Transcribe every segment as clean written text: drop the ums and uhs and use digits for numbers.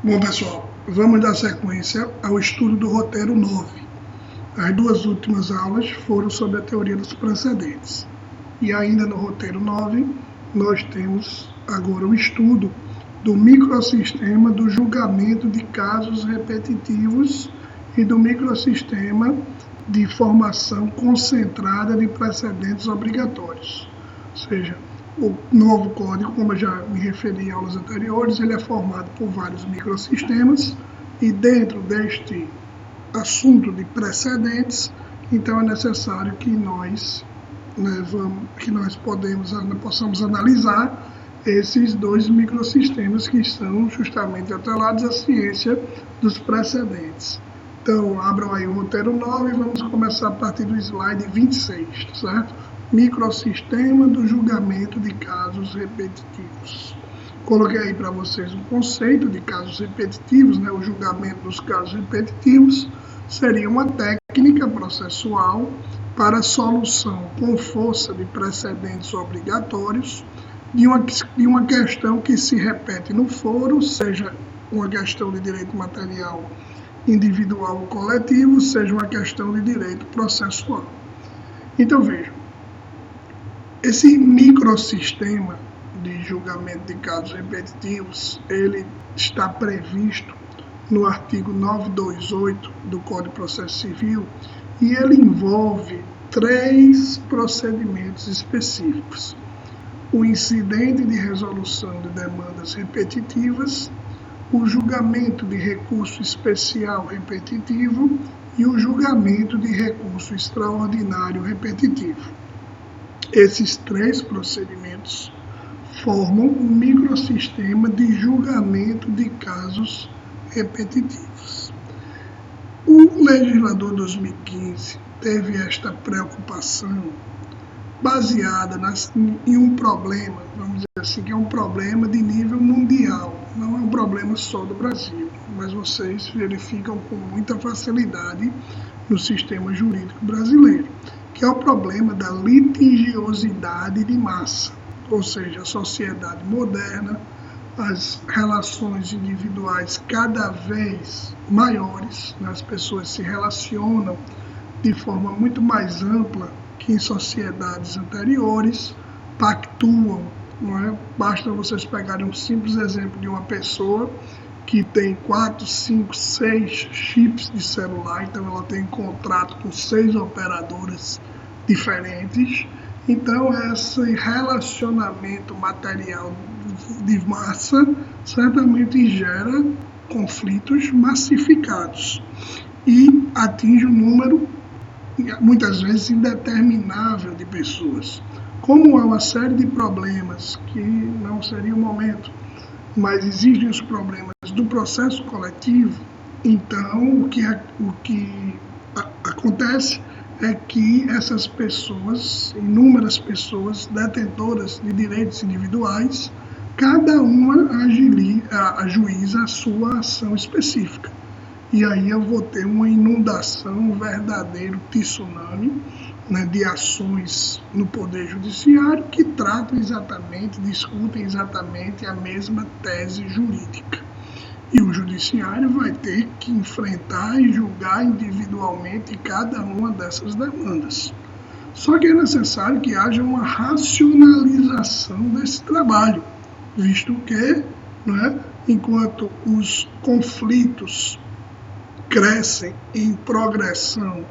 Bom, pessoal, vamos dar sequência ao estudo do roteiro 9. As duas últimas aulas foram sobre a teoria dos precedentes. E ainda no roteiro 9, nós temos agora o estudo do microsistema do julgamento de casos repetitivos e do microsistema de formação concentrada de precedentes obrigatórios. Ou seja, o novo código, como eu já me referi em aulas anteriores, ele é formado por vários microsistemas e dentro deste assunto de precedentes, então é necessário que nós possamos analisar esses dois microsistemas que estão justamente atrelados à ciência dos precedentes. Então, abram aí o roteiro 9 e vamos começar a partir do slide 26, certo? Microsistema do julgamento de casos repetitivos. Coloquei aí para vocês um conceito de casos repetitivos, o julgamento dos casos repetitivos seria uma técnica processual para a solução com força de precedentes obrigatórios de uma questão que se repete no foro, seja uma questão de direito material individual ou coletivo, seja uma questão de direito processual. Então, vejam, esse microsistema de julgamento de casos repetitivos, ele está previsto no artigo 928 do Código de Processo Civil e ele envolve 3 procedimentos específicos: o incidente de resolução de demandas repetitivas, o julgamento de recurso especial repetitivo e o julgamento de recurso extraordinário repetitivo. Esses 3 procedimentos formam um microsistema de julgamento de casos repetitivos. O legislador 2015 teve esta preocupação baseada em um problema, vamos dizer assim, que é um problema de nível mundial, não é um problema só do Brasil, mas vocês verificam com muita facilidade no sistema jurídico brasileiro, que é o problema da litigiosidade de massa, ou seja, a sociedade moderna, as relações individuais cada vez maiores, as pessoas se relacionam de forma muito mais ampla que em sociedades anteriores, pactuam, não é? Basta vocês pegarem um simples exemplo de uma pessoa que tem 4, 5, 6 chips de celular, então ela tem contrato com 6 operadoras diferentes. Então, esse relacionamento material de massa certamente gera conflitos massificados e atinge um número, muitas vezes, indeterminável de pessoas. Como há uma série de problemas, que não seria o momento, mas existem os problemas do processo coletivo, então o que acontece é que essas pessoas, inúmeras pessoas detentoras de direitos individuais, cada uma ajuiza a sua ação específica. E aí eu vou ter uma inundação, um verdadeiro tsunami, de ações no Poder Judiciário que tratam exatamente, discutem exatamente a mesma tese jurídica. E o Judiciário vai ter que enfrentar e julgar individualmente cada uma dessas demandas. Só que é necessário que haja uma racionalização desse trabalho, visto que, enquanto os conflitos crescem em progressão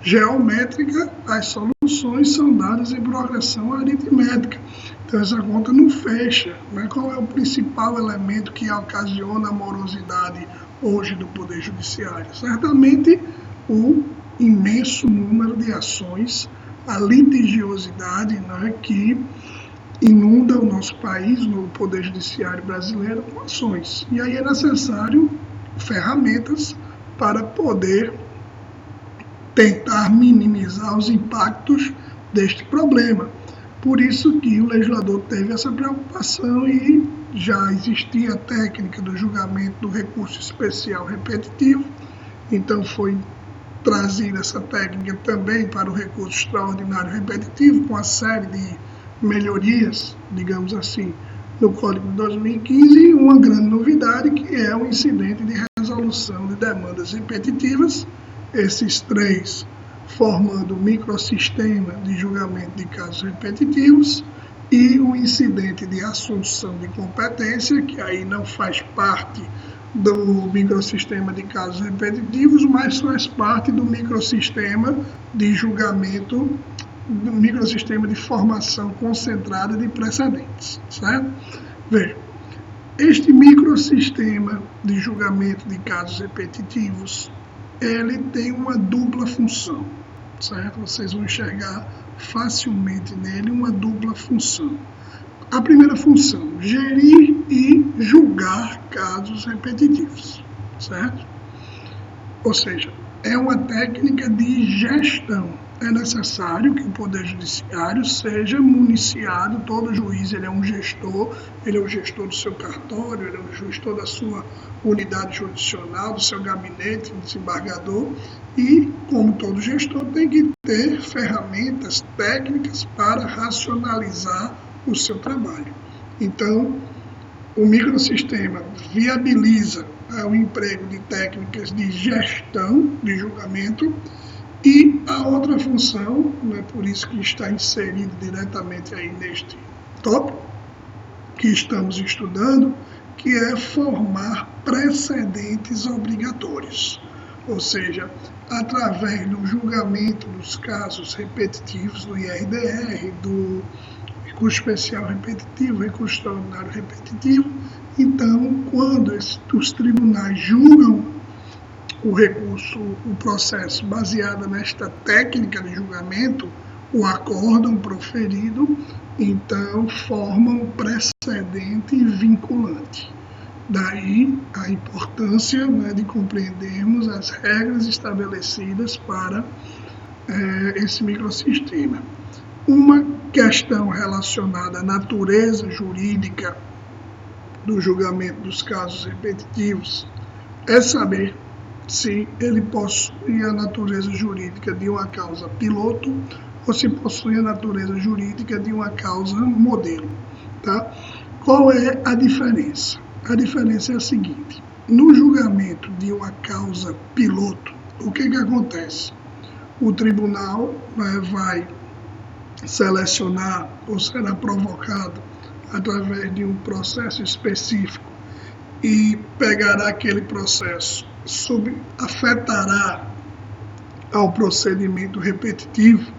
geométrica, as soluções são dadas em progressão aritmética. Então, essa conta não fecha. Qual é o principal elemento que ocasiona a morosidade hoje do Poder Judiciário? Certamente, o imenso número de ações, a litigiosidade que inunda o nosso país, no Poder Judiciário brasileiro, com ações. E aí é necessário ferramentas para poder tentar minimizar os impactos deste problema. Por isso que o legislador teve essa preocupação e já existia a técnica do julgamento do recurso especial repetitivo, então foi trazida essa técnica também para o recurso extraordinário repetitivo, com uma série de melhorias, digamos assim, no Código de 2015, e uma grande novidade, que é o o incidente de resolução de demandas repetitivas, esses 3 formando o microsistema de julgamento de casos repetitivos, e o incidente de assunção de competência, que aí não faz parte do microsistema de casos repetitivos, mas faz parte do microsistema de julgamento, do microsistema de formação concentrada de precedentes, certo? Veja, este microsistema de julgamento de casos repetitivos, ele tem uma dupla função, certo? Vocês vão enxergar facilmente nele uma dupla função. A primeira função, gerir e julgar casos repetitivos, certo? Ou seja, é uma técnica de gestão. É necessário que o Poder Judiciário seja municiado, todo juiz ele é um gestor do seu cartório, ele é um gestor da sua unidade jurisdicional, do seu gabinete, do desembargador, e, como todo gestor, tem que ter ferramentas técnicas para racionalizar o seu trabalho. Então, o microsistema viabiliza o emprego de técnicas de gestão de julgamento. E a outra função, por isso que está inserido diretamente aí neste tópico que estamos estudando, que é formar precedentes obrigatórios. Ou seja, através do julgamento dos casos repetitivos do IRDR, do recurso especial repetitivo, recurso extraordinário repetitivo, então, quando os tribunais julgam o recurso, o processo baseado nesta técnica de julgamento, o acórdão proferido, então forma um precedente vinculante. Daí a importância de compreendermos as regras estabelecidas para esse microsistema. Uma questão relacionada à natureza jurídica do julgamento dos casos repetitivos é saber se ele possui a natureza jurídica de uma causa piloto ou se possui a natureza jurídica de uma causa modelo. Tá? Qual é a diferença? A diferença é a seguinte: no julgamento de uma causa piloto, o que acontece? O tribunal vai selecionar ou será provocado através de um processo específico e pegará aquele processo, afetará ao procedimento repetitivo,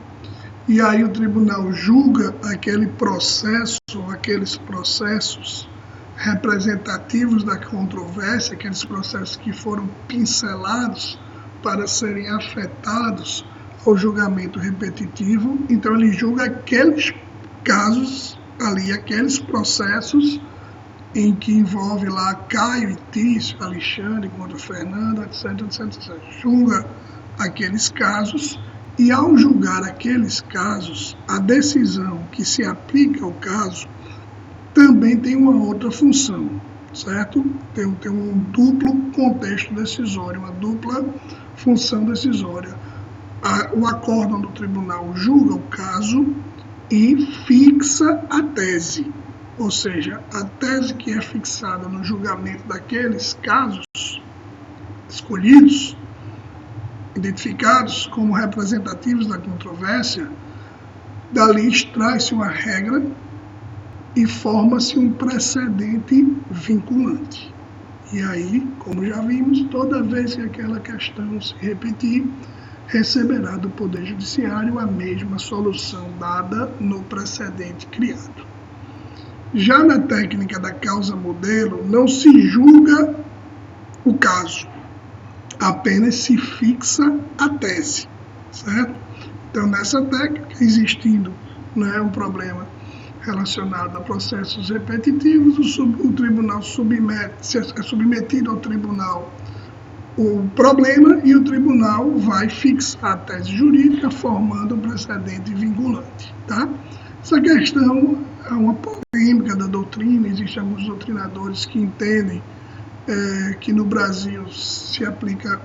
e aí o tribunal julga aquele processo ou aqueles processos representativos da controvérsia, aqueles processos que foram pincelados para serem afetados ao julgamento repetitivo. Então ele julga aqueles casos ali, aqueles processos em que envolve lá Caio e Tício, Alexandre contra Fernanda, etc, etc, etc. Julga aqueles casos, e ao julgar aqueles casos, a decisão que se aplica ao caso também tem uma outra função, certo? Tem um duplo contexto decisório, uma dupla função decisória. O acórdão do tribunal julga o caso e fixa a tese. Ou seja, a tese que é fixada no julgamento daqueles casos escolhidos, identificados como representativos da controvérsia, dali extrai-se uma regra e forma-se um precedente vinculante. E aí, como já vimos, toda vez que aquela questão se repetir, receberá do Poder Judiciário a mesma solução dada no precedente criado. Já na técnica da causa modelo, não se julga o caso, apenas se fixa a tese, certo? Então, nessa técnica, existindo um problema relacionado a processos repetitivos, o tribunal é submetido ao tribunal o problema e o tribunal vai fixar a tese jurídica, formando um precedente vinculante. Tá? Essa questão é uma polêmica da doutrina, existem alguns doutrinadores que entendem que no Brasil se aplica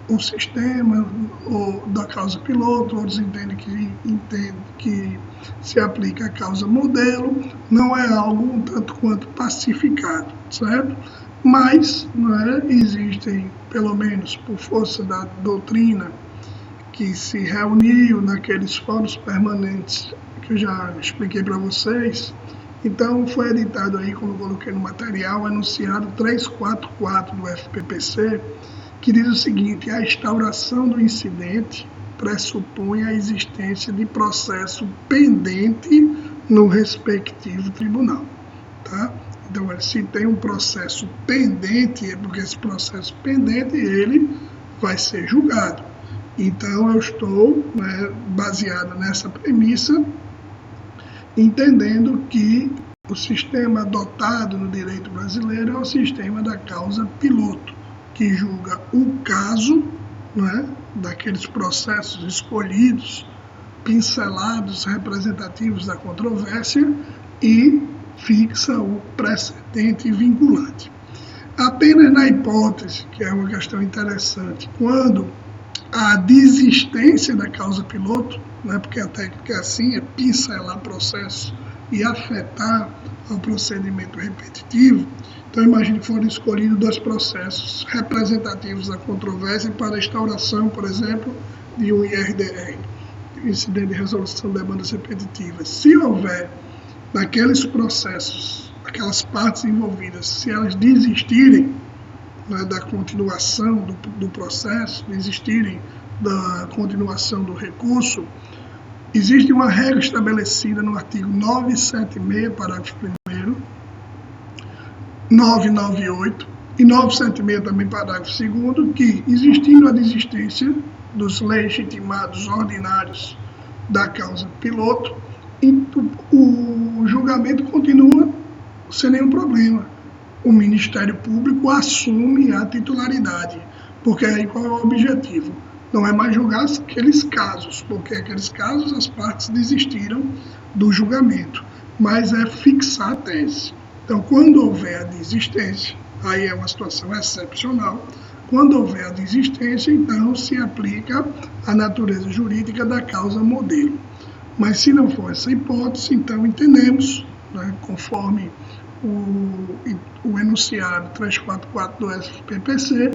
um sistema da causa piloto, outros entendem que se aplica a causa modelo, não é algo um tanto quanto pacificado, certo? Mas existem, pelo menos por força da doutrina, que se reuniu naqueles fóruns permanentes que eu já expliquei para vocês. Então, foi editado aí, como eu coloquei no material, enunciado 344 do FPPC, que diz o seguinte: a instauração do incidente pressupõe a existência de processo pendente no respectivo tribunal. Tá? Então, se tem um processo pendente, é porque esse processo pendente ele vai ser julgado. Então, eu estou baseado nessa premissa, entendendo que o sistema adotado no direito brasileiro é o sistema da causa piloto, que julga o caso daqueles processos escolhidos, pincelados, representativos da controvérsia e fixa o precedente vinculante. Apenas na hipótese, que é uma questão interessante, quando a desistência da causa piloto, porque a técnica é assim, é pincelar processo e afetar ao procedimento repetitivo. Então, imagine que foram escolhidos 2 processos representativos da controvérsia para a instauração, por exemplo, de um IRDR, Incidente de Resolução de Demandas Repetitivas. Se houver naqueles processos, aquelas partes envolvidas, se elas desistirem da continuação do processo, desistirem da continuação do recurso, existe uma regra estabelecida no artigo 976, parágrafo 1º, 998 e 976 também, parágrafo 2º, que, existindo a desistência dos legitimados ordinários da causa piloto, o julgamento continua sem nenhum problema. O Ministério Público assume a titularidade, porque aí qual é o objetivo? Não é mais julgar aqueles casos, porque aqueles casos as partes desistiram do julgamento, mas é fixar a tese. Então, quando houver a desistência, aí é uma situação excepcional, quando houver a desistência, então se aplica a natureza jurídica da causa modelo. Mas se não for essa hipótese, então entendemos, conforme o enunciado 344 do FPPC,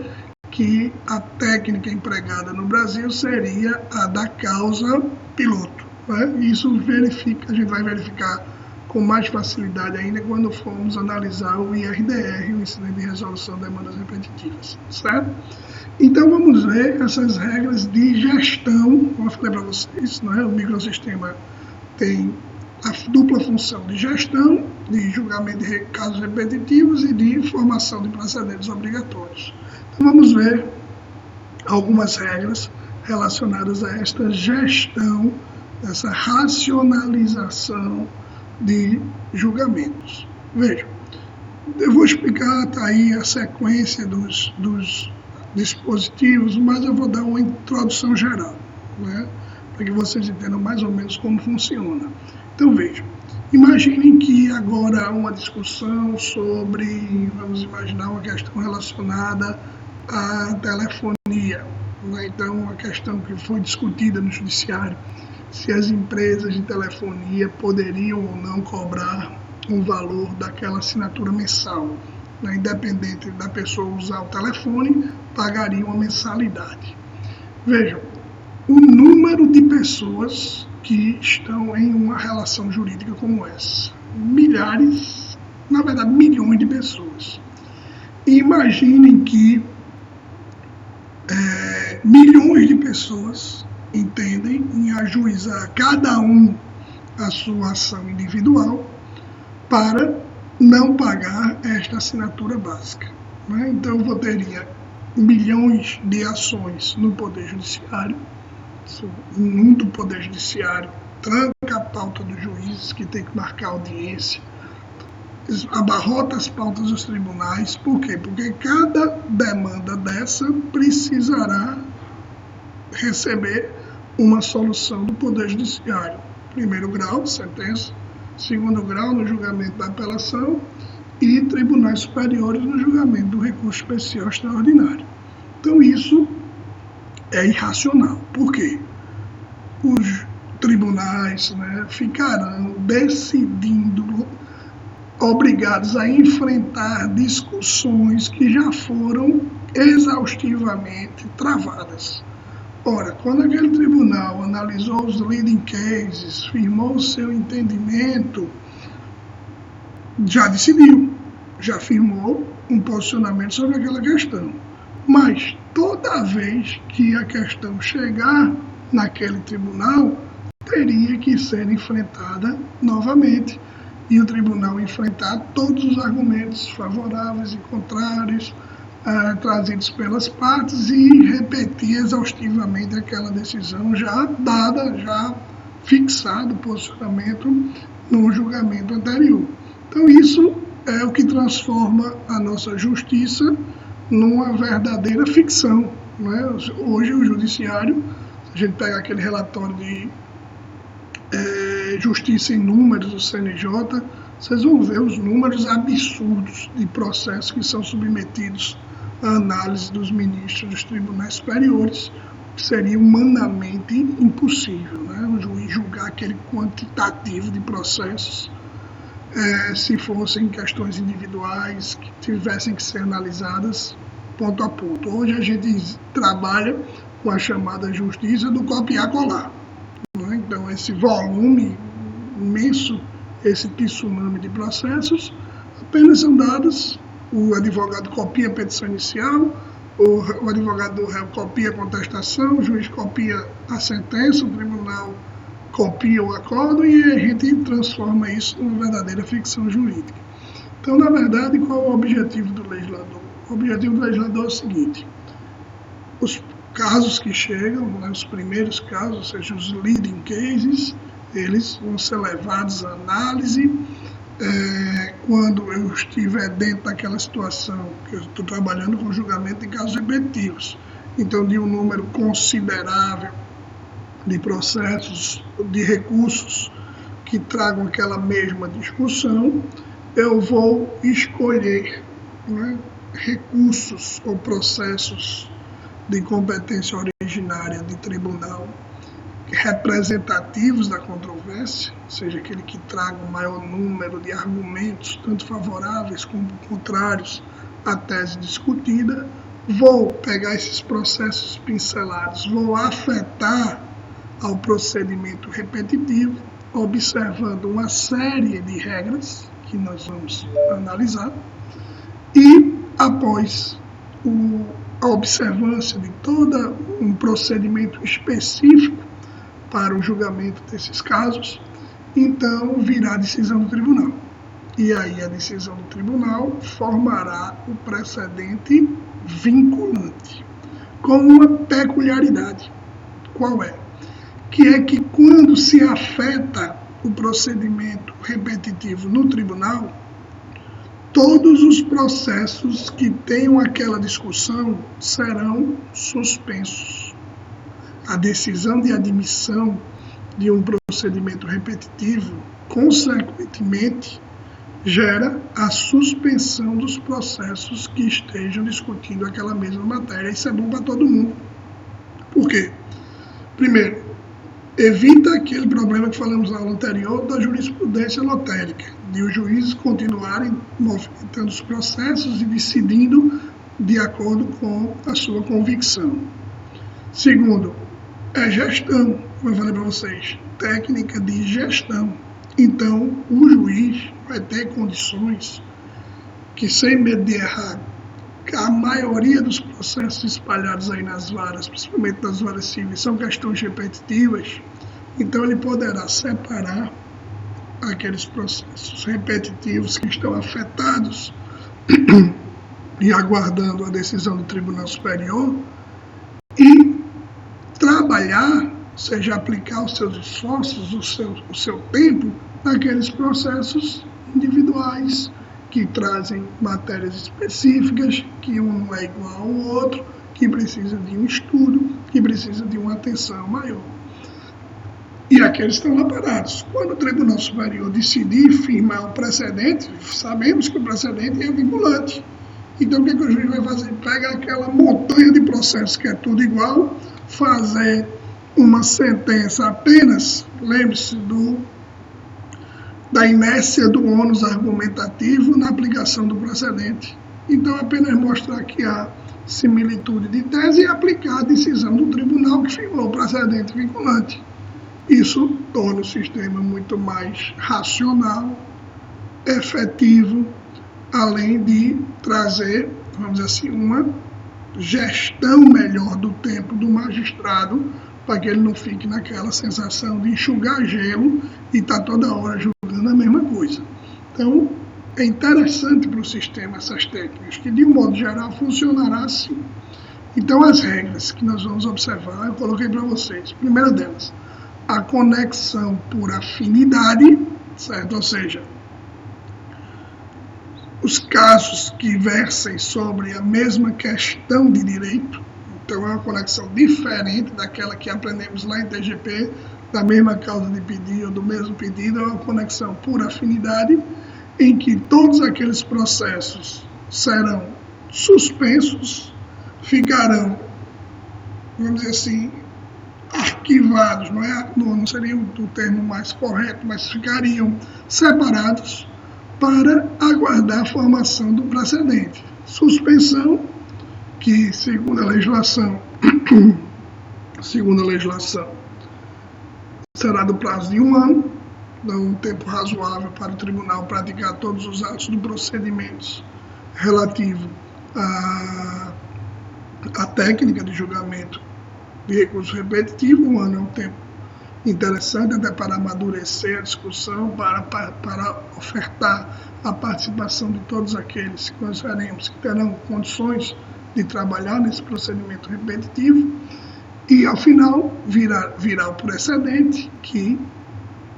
que a técnica empregada no Brasil seria a da causa piloto. Isso a gente vai verificar com mais facilidade ainda quando formos analisar o IRDR, o Incidente de Resolução de Demandas Repetitivas, certo? Então vamos ver essas regras de gestão, como eu falei para vocês, o microsistema tem a dupla função de gestão, de julgamento de casos repetitivos e de formação de precedentes obrigatórios. Então vamos ver algumas regras relacionadas a esta gestão, essa racionalização de julgamentos. Vejam, eu vou explicar, tá aí a sequência dos dispositivos, mas eu vou dar uma introdução geral, para que vocês entendam mais ou menos como funciona. Então vejam, imaginem que agora há uma discussão sobre, vamos imaginar uma questão relacionada à telefonia, então uma questão que foi discutida no judiciário, se as empresas de telefonia poderiam ou não cobrar um valor daquela assinatura mensal, independente da pessoa usar o telefone, pagaria uma mensalidade. Vejam, o número de pessoas que estão em uma relação jurídica como essa, milhares, na verdade milhões de pessoas. E imaginem que milhões de pessoas entendem em ajuizar cada um a sua ação individual para não pagar esta assinatura básica. Então eu teria milhões de ações no Poder Judiciário, do Poder Judiciário tranca a pauta dos juízes que tem que marcar audiência, abarrota as pautas dos tribunais. Por quê? Porque cada demanda dessa precisará receber uma solução do Poder Judiciário. Primeiro grau, sentença. Segundo grau, no julgamento da apelação. E tribunais superiores no julgamento do recurso especial extraordinário. Então isso é irracional. Por quê? Os tribunais ficarão decidindo obrigados a enfrentar discussões que já foram exaustivamente travadas. Ora, quando aquele tribunal analisou os leading cases, firmou o seu entendimento, já decidiu, já firmou um posicionamento sobre aquela questão. Mas toda vez que a questão chegar naquele tribunal, teria que ser enfrentada novamente. E o tribunal enfrentar todos os argumentos favoráveis e contrários trazidos pelas partes e repetir exaustivamente aquela decisão já dada, já fixado o posicionamento no julgamento anterior. Então isso é o que transforma a nossa justiça numa verdadeira ficção. Não é? Hoje o judiciário, se a gente pega aquele relatório de Justiça em Números do CNJ, vocês vão ver os números absurdos de processos que são submetidos à análise dos ministros dos tribunais superiores, que seria humanamente impossível, né? O juiz julgar aquele quantitativo de processos se fossem questões individuais que tivessem que ser analisadas ponto a ponto. Hoje a gente trabalha com a chamada justiça do copiar-colar. Então, esse volume imenso, esse tsunami de processos, apenas são dados, o advogado copia a petição inicial, o advogado do réu copia a contestação, o juiz copia a sentença, o tribunal copia o acordo e a gente transforma isso numa verdadeira ficção jurídica. Então, na verdade, qual é o objetivo do legislador? O objetivo do legislador é o seguinte: os casos que chegam, né, os primeiros casos, ou seja, os leading cases, eles vão ser levados à análise quando eu estiver dentro daquela situação que eu estou trabalhando com julgamento em casos repetitivos. Então, de um número considerável de processos, de recursos que tragam aquela mesma discussão, eu vou escolher, né, recursos ou processos de competência originária de tribunal representativos da controvérsia, ou seja, aquele que traga o maior número de argumentos, tanto favoráveis como contrários à tese discutida. Vou pegar esses processos pincelados, vou afetar ao procedimento repetitivo, observando uma série de regras que nós vamos analisar, e após a observância de todo um procedimento específico para o julgamento desses casos, então virá a decisão do tribunal. E aí a decisão do tribunal formará o precedente vinculante, com uma peculiaridade. Qual é? Que é que quando se afeta o procedimento repetitivo no tribunal, todos os processos que tenham aquela discussão serão suspensos. A decisão de admissão de um procedimento repetitivo, consequentemente, gera a suspensão dos processos que estejam discutindo aquela mesma matéria. Isso é bom para todo mundo. Por quê? Primeiro, evita aquele problema que falamos na aula anterior da jurisprudência lotérica, de os juízes continuarem movimentando os processos e decidindo de acordo com a sua convicção. Segundo, é gestão, como eu falei para vocês, técnica de gestão. Então, o juiz vai ter condições que, sem medo de errar, a maioria dos processos espalhados aí nas varas, principalmente nas varas civis, são questões repetitivas, então ele poderá separar aqueles processos repetitivos que estão afetados e aguardando a decisão do Tribunal Superior e trabalhar, ou seja, aplicar os seus esforços, o seu tempo naqueles processos individuais que trazem matérias específicas, que um não é igual ao outro, que precisa de um estudo, que precisa de uma atenção maior. E aqueles estão lá parados. Quando o Tribunal Superior decidir firmar o precedente, sabemos que o precedente é vinculante. Então, o que o juiz vai fazer? Pega aquela montanha de processos que é tudo igual, fazer uma sentença apenas, lembre-se da inércia do ônus argumentativo na aplicação do precedente. Então, apenas mostrar que há similitude de tese e aplicar a decisão do tribunal que firmou o precedente vinculante. Isso torna o sistema muito mais racional, efetivo, além de trazer, vamos dizer assim, uma gestão melhor do tempo do magistrado, para que ele não fique naquela sensação de enxugar gelo e estar toda hora julgando a mesma coisa. Então, é interessante para o sistema essas técnicas, que de um modo geral funcionará assim. Então, as regras que nós vamos observar, eu coloquei para vocês. Primeira delas, a conexão por afinidade, certo? Ou seja, os casos que versem sobre a mesma questão de direito, então é uma conexão diferente daquela que aprendemos lá em TGP, da mesma causa de pedido ou do mesmo pedido, é uma conexão por afinidade, em que todos aqueles processos serão suspensos, ficarão, vamos dizer assim, arquivados, não seria o termo mais correto, mas ficariam separados para aguardar a formação do precedente. Suspensão, que segundo a legislação, será do prazo de 1 ano, dá um tempo razoável para o tribunal praticar todos os atos do procedimento relativo à técnica de julgamento de recurso repetitivo. 1 ano é um tempo interessante até para amadurecer a discussão, para ofertar a participação de todos aqueles que nós veremos que terão condições de trabalhar nesse procedimento repetitivo, e ao final virá o precedente que,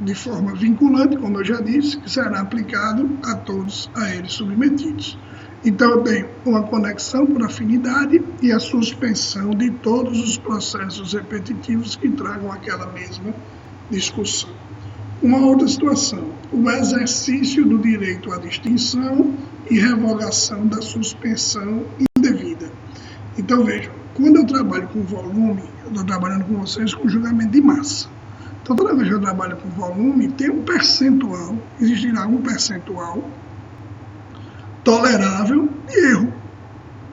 de forma vinculante, como eu já disse, que será aplicado a todos a eles submetidos. Então, eu tenho uma conexão por afinidade e a suspensão de todos os processos repetitivos que tragam aquela mesma discussão. Uma outra situação, o exercício do direito à distinção e revogação da suspensão indevida. Então, vejam, quando eu trabalho com volume, eu estou trabalhando com vocês com julgamento de massa. Então, toda vez que eu trabalho com volume, tem um percentual, existirá um percentual tolerável de erro.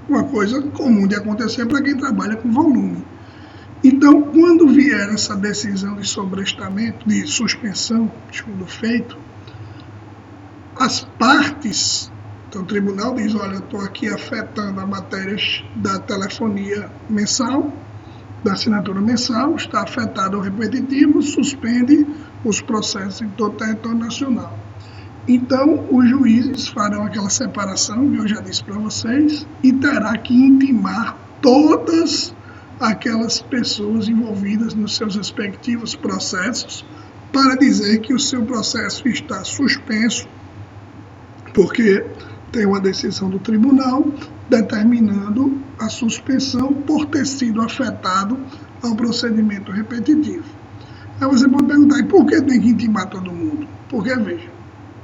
Uma coisa comum de acontecer para quem trabalha com volume. Então, quando vier essa decisão de sobrestamento, de suspensão, segundo feito, as partes, então o tribunal diz, olha, eu estou aqui afetando a matéria da telefonia mensal, da assinatura mensal, está afetado o repetitivo, suspende os processos em todo o território nacional. Então, os juízes farão aquela separação, que eu já disse para vocês, e terá que intimar todas aquelas pessoas envolvidas nos seus respectivos processos para dizer que o seu processo está suspenso, porque tem uma decisão do tribunal determinando a suspensão por ter sido afetado ao procedimento repetitivo. Aí você pode perguntar, e por que tem que intimar todo mundo? Porque, veja,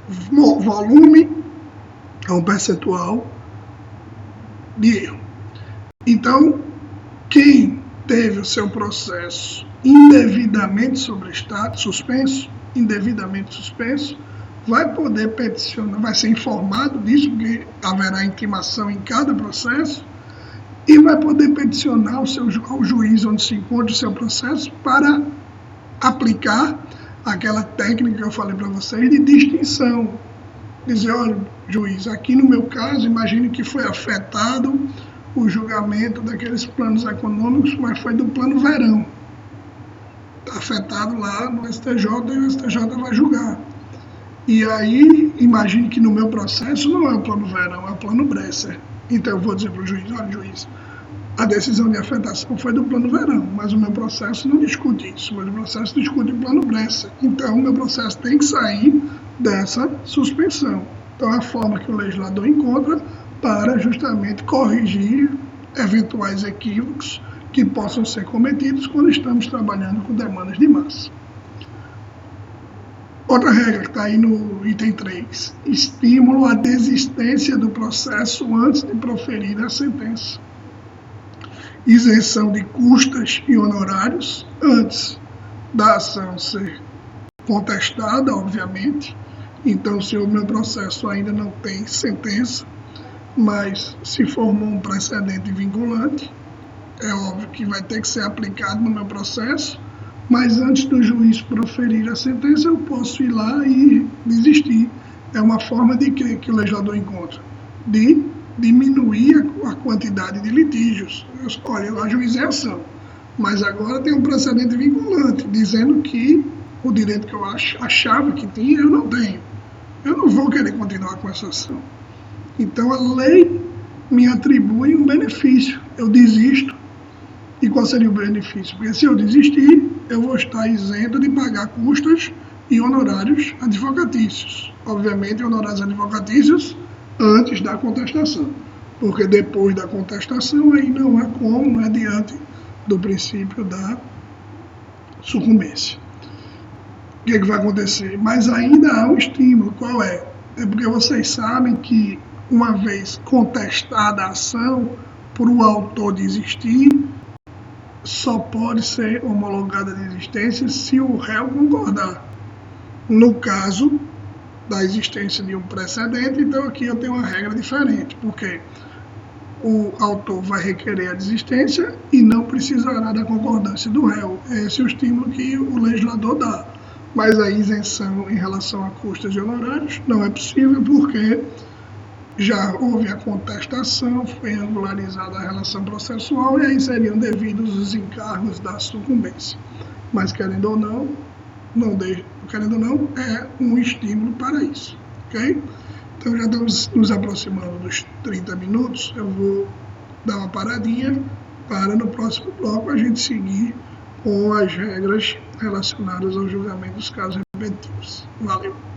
volume é um percentual de erro. Então, quem teve o seu processo indevidamente suspenso, vai poder peticionar, vai ser informado disso, porque haverá intimação em cada processo, e vai poder peticionar ao juiz onde se encontra o seu processo para aplicar aquela técnica que eu falei para vocês de distinção. Dizer, olha, juiz, aqui no meu caso, imagine que foi afetado o julgamento daqueles planos econômicos, mas foi do plano verão. Está afetado lá no STJ e o STJ vai julgar. E aí, imagine que no meu processo não é o plano verão, é o plano Bresser. Então eu vou dizer para o juiz, olha, juiz, a decisão de afetação foi do plano verão, mas o meu processo não discute isso, mas o processo discute o plano Bresser. Então o meu processo tem que sair dessa suspensão. Então é a forma que o legislador encontra para justamente corrigir eventuais equívocos que possam ser cometidos quando estamos trabalhando com demandas de massa. Outra regra que está aí no item 3, estímulo à desistência do processo antes de proferir a sentença. Isenção de custas e honorários antes da ação ser contestada, obviamente, Então, se o meu processo ainda não tem sentença, mas se formou um precedente vinculante, é óbvio que vai ter que ser aplicado no meu processo, mas antes do juiz proferir a sentença, eu posso ir lá e desistir. É uma forma de que o legislador encontra? De diminuir a quantidade de litígios. Olha, eu ajuizei a ação, mas agora tem um precedente vinculante, dizendo que o direito que eu achava que tinha, eu não tenho. Eu não vou querer continuar com essa ação. Então, a lei me atribui um benefício. Eu desisto. E qual seria o benefício? Porque se eu desistir, eu vou estar isento de pagar custas e honorários advocatícios. Obviamente, honorários advocatícios antes da contestação. Porque depois da contestação, aí não é como, não é diante do princípio da sucumbência. O que vai acontecer? Mas ainda há um estímulo. Qual é? É porque vocês sabem que, uma vez contestada a ação, por o autor desistir, só pode ser homologada a desistência se o réu concordar. No caso da existência de um precedente, então aqui eu tenho uma regra diferente, porque o autor vai requerer a desistência e não precisará da concordância do réu. Esse é o estímulo que o legislador dá. Mas a isenção em relação a custas e honorários não é possível porque já houve a contestação, foi regularizada a relação processual e aí seriam devidos os encargos da sucumbência. Mas querendo ou não, é um estímulo para isso, ok? Então já estamos nos aproximando dos 30 minutos, eu vou dar uma paradinha para no próximo bloco a gente seguir com as regras relacionadas ao julgamento dos casos repetitivos. Valeu!